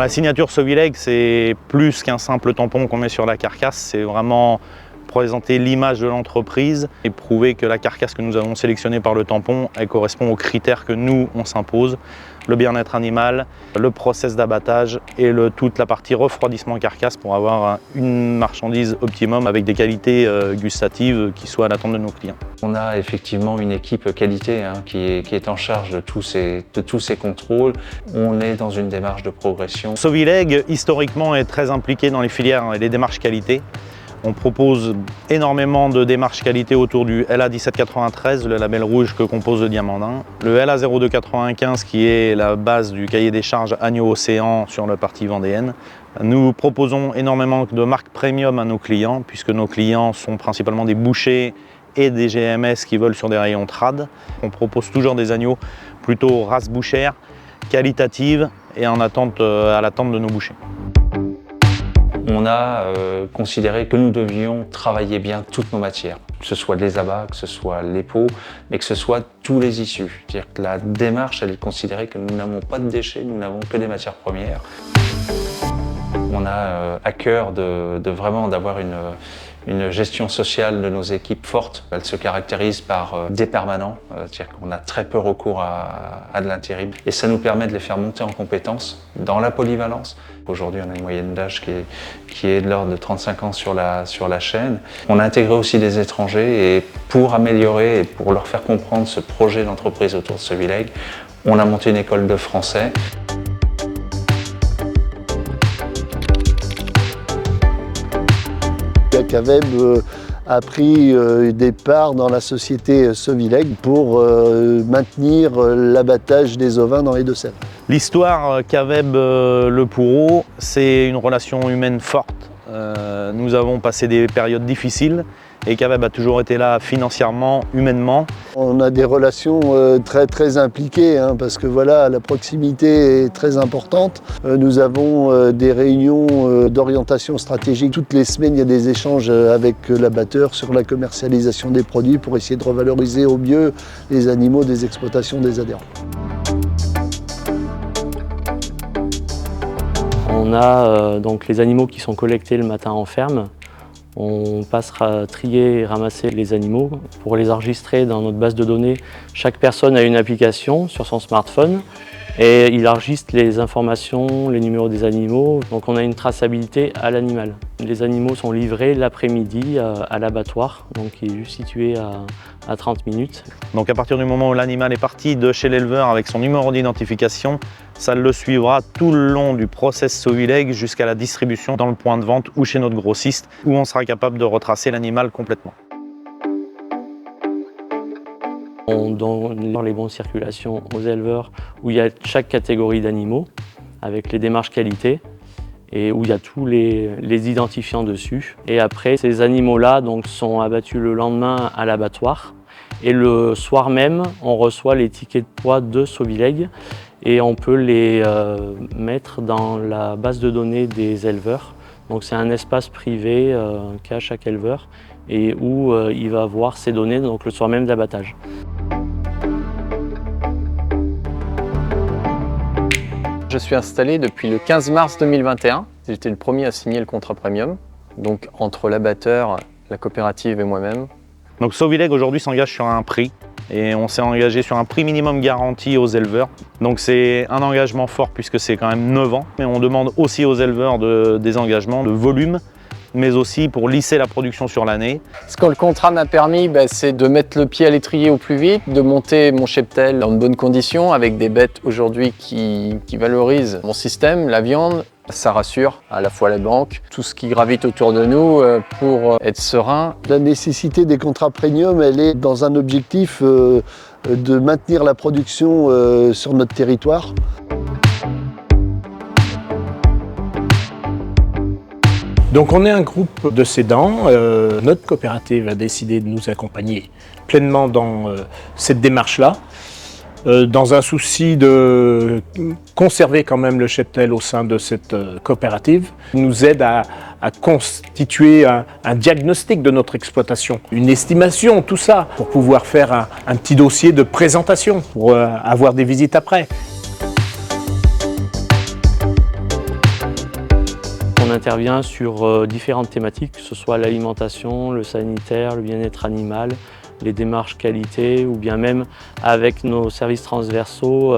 la signature Sovileg, c'est plus qu'un simple tampon qu'on met sur la carcasse, c'est vraiment présenter l'image de l'entreprise et prouver que la carcasse que nous avons sélectionnée par le tampon, elle correspond aux critères que nous, on s'impose. Le bien-être animal, le process d'abattage et toute la partie refroidissement carcasse pour avoir une marchandise optimum avec des qualités gustatives qui soient à l'attente de nos clients. On a effectivement une équipe qualité qui est en charge de tous ces contrôles. On est dans une démarche de progression. Sovileg, historiquement, est très impliqué dans les filières et les démarches qualité. On propose énormément de démarches qualité autour du LA 1793, le label rouge que compose le Diamandin. Le LA 0295 qui est la base du cahier des charges Agneau-Océan sur la partie vendéenne. Nous proposons énormément de marques premium à nos clients puisque nos clients sont principalement des bouchers et des GMS qui volent sur des rayons trad. On propose toujours des agneaux plutôt race bouchère, qualitative et à l'attente de nos bouchers. On a considéré que nous devions travailler bien toutes nos matières, que ce soit les abats, que ce soit les peaux, mais que ce soit tous les issus. C'est-à-dire que la démarche, elle est considérée que nous n'avons pas de déchets, nous n'avons que des matières premières. On a à cœur vraiment d'avoir une gestion sociale de nos équipes forte. Elle se caractérise par des permanents, c'est-à-dire qu'on a très peu recours à de l'intérim. Et ça nous permet de les faire monter en compétences dans la polyvalence. Aujourd'hui, on a une moyenne d'âge qui est de l'ordre de 35 ans sur la chaîne. On a intégré aussi des étrangers et pour améliorer et pour leur faire comprendre ce projet d'entreprise autour de Sovileg, on a monté une école de français. CAVEB a pris des parts dans la société Sovileg pour maintenir l'abattage des ovins dans les Deux-Sèvres. L'histoire CAVEB Le Pourreau, c'est une relation humaine forte. Nous avons passé des périodes difficiles et CAVEB a toujours été là financièrement, humainement. On a des relations très impliquées parce que voilà, la proximité est très importante. Nous avons des réunions d'orientation stratégique. Toutes les semaines, il y a des échanges avec l'abatteur sur la commercialisation des produits pour essayer de revaloriser au mieux les animaux des exploitations des adhérents. On a donc les animaux qui sont collectés le matin en ferme. On passe à trier et ramasser les animaux. Pour les enregistrer dans notre base de données, chaque personne a une application sur son smartphone et il enregistre les informations, les numéros des animaux. Donc on a une traçabilité à l'animal. Les animaux sont livrés l'après-midi à l'abattoir, donc qui est juste situé à 30 minutes. Donc à partir du moment où l'animal est parti de chez l'éleveur avec son numéro d'identification, ça le suivra tout le long du process Sovileg jusqu'à la distribution dans le point de vente ou chez notre grossiste où on sera capable de retracer l'animal complètement. On donne les bons de circulation aux éleveurs où il y a chaque catégorie d'animaux avec les démarches qualité et où il y a tous les identifiants dessus. Et après, ces animaux-là sont abattus le lendemain à l'abattoir et le soir même, on reçoit les tickets de poids de Sovileg et on peut les mettre dans la base de données des éleveurs. Donc c'est un espace privé qu'a chaque éleveur et où il va voir ses données donc le soir même d'abattage. Je suis installé depuis le 15 mars 2021. J'étais le premier à signer le contrat premium, donc entre l'abatteur, la coopérative et moi-même. Donc Sovileg aujourd'hui s'engage sur un prix et on s'est engagé sur un prix minimum garanti aux éleveurs. Donc c'est un engagement fort puisque c'est quand même 9 ans. Mais on demande aussi aux éleveurs des engagements de volume, mais aussi pour lisser la production sur l'année. Ce que le contrat m'a permis, c'est de mettre le pied à l'étrier au plus vite, de monter mon cheptel dans de bonnes conditions avec des bêtes aujourd'hui qui valorisent mon système, la viande. Ça rassure à la fois la banque, tout ce qui gravite autour de nous pour être serein. La nécessité des contrats premium, elle est dans un objectif de maintenir la production sur notre territoire. Donc on est un groupe de cédants. Notre coopérative a décidé de nous accompagner pleinement dans cette démarche-là, dans un souci de conserver quand même le cheptel au sein de cette coopérative. Il nous aide à constituer un diagnostic de notre exploitation, une estimation, tout ça, pour pouvoir faire un petit dossier de présentation, pour avoir des visites après. intervient sur différentes thématiques, que ce soit l'alimentation, le sanitaire, le bien-être animal, les démarches qualité ou bien même avec nos services transversaux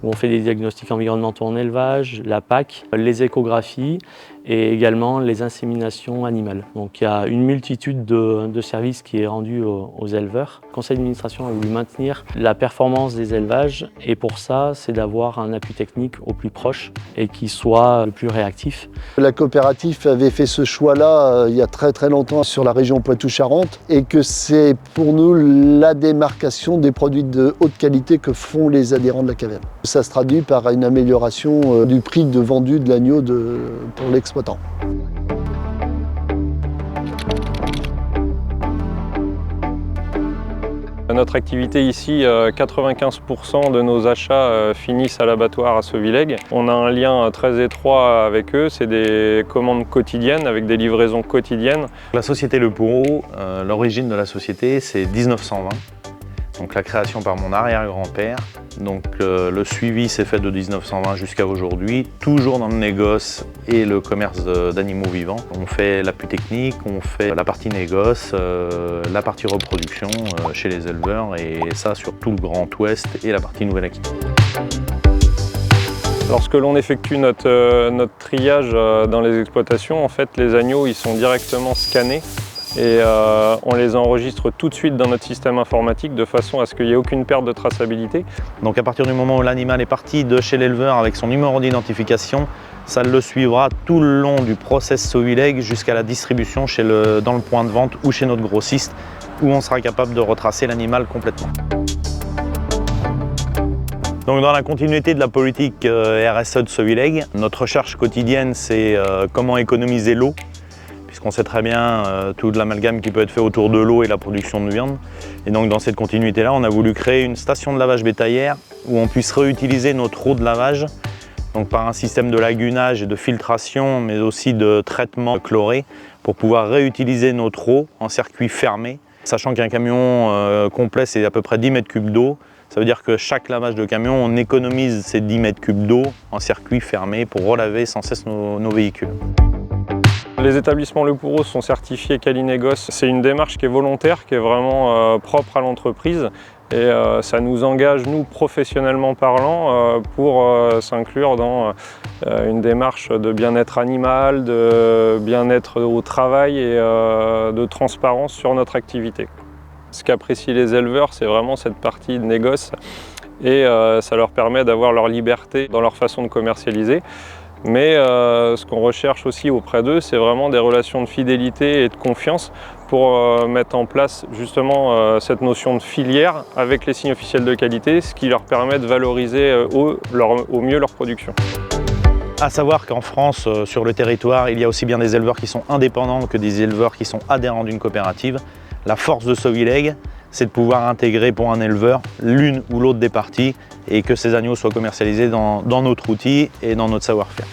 où on fait des diagnostics environnementaux en élevage, la PAC, les échographies et également les inséminations animales. Donc il y a une multitude de services qui est rendu aux éleveurs. Le conseil d'administration a voulu maintenir la performance des élevages et pour ça c'est d'avoir un appui technique au plus proche et qui soit le plus réactif. La coopérative avait fait ce choix-là il y a très longtemps sur la région Poitou-Charentes et que c'est pour nous la démarcation des produits de haute qualité que font les adhérents de la caverne. Ça se traduit par une amélioration du prix de vendu de l'agneau pour l'exploitant. Notre activité ici, 95% de nos achats finissent à l'abattoir à Sauvilègue. On a un lien très étroit avec eux, c'est des commandes quotidiennes avec des livraisons quotidiennes. La société Le Pourreau, l'origine de la société c'est 1920. Donc la création par mon arrière-grand-père. Donc le suivi s'est fait de 1920 jusqu'à aujourd'hui, toujours dans le négoce et le commerce d'animaux vivants. On fait l'appui technique, on fait la partie négoce, la partie reproduction chez les éleveurs et ça sur tout le Grand Ouest et la partie Nouvelle-Aquitaine. Lorsque l'on effectue notre triage dans les exploitations, en fait les agneaux ils sont directement scannés. Et on les enregistre tout de suite dans notre système informatique de façon à ce qu'il n'y ait aucune perte de traçabilité. Donc à partir du moment où l'animal est parti de chez l'éleveur avec son numéro d'identification, ça le suivra tout le long du process Sauvilègue jusqu'à la distribution dans le point de vente ou chez notre grossiste où on sera capable de retracer l'animal complètement. Donc dans la continuité de la politique RSE de Sauvilègue, notre recherche quotidienne c'est comment économiser l'eau. Puisqu'on sait très bien tout l'amalgame qui peut être fait autour de l'eau et la production de viande. Et donc dans cette continuité-là, on a voulu créer une station de lavage bétaillère où on puisse réutiliser notre eau de lavage, donc par un système de lagunage et de filtration, mais aussi de traitement chloré, pour pouvoir réutiliser notre eau en circuit fermé. Sachant qu'un camion complet, c'est à peu près 10 mètres cubes d'eau. Ça veut dire que chaque lavage de camion, on économise ces 10 mètres cubes d'eau en circuit fermé pour relaver sans cesse nos véhicules. Les établissements Le Pourreau sont certifiés Calinégos. C'est une démarche qui est volontaire, qui est vraiment propre à l'entreprise et ça nous engage, nous, professionnellement parlant, pour s'inclure dans une démarche de bien-être animal, de bien-être au travail et de transparence sur notre activité. Ce qu'apprécient les éleveurs, c'est vraiment cette partie de négoce et ça leur permet d'avoir leur liberté dans leur façon de commercialiser. Mais ce qu'on recherche aussi auprès d'eux, c'est vraiment des relations de fidélité et de confiance pour mettre en place justement cette notion de filière avec les signes officiels de qualité, ce qui leur permet de valoriser au mieux leur production. À savoir qu'en France, sur le territoire, il y a aussi bien des éleveurs qui sont indépendants que des éleveurs qui sont adhérents d'une coopérative. La force de Sauvilègue, c'est de pouvoir intégrer pour un éleveur l'une ou l'autre des parties et que ces agneaux soient commercialisés dans notre outil et dans notre savoir-faire.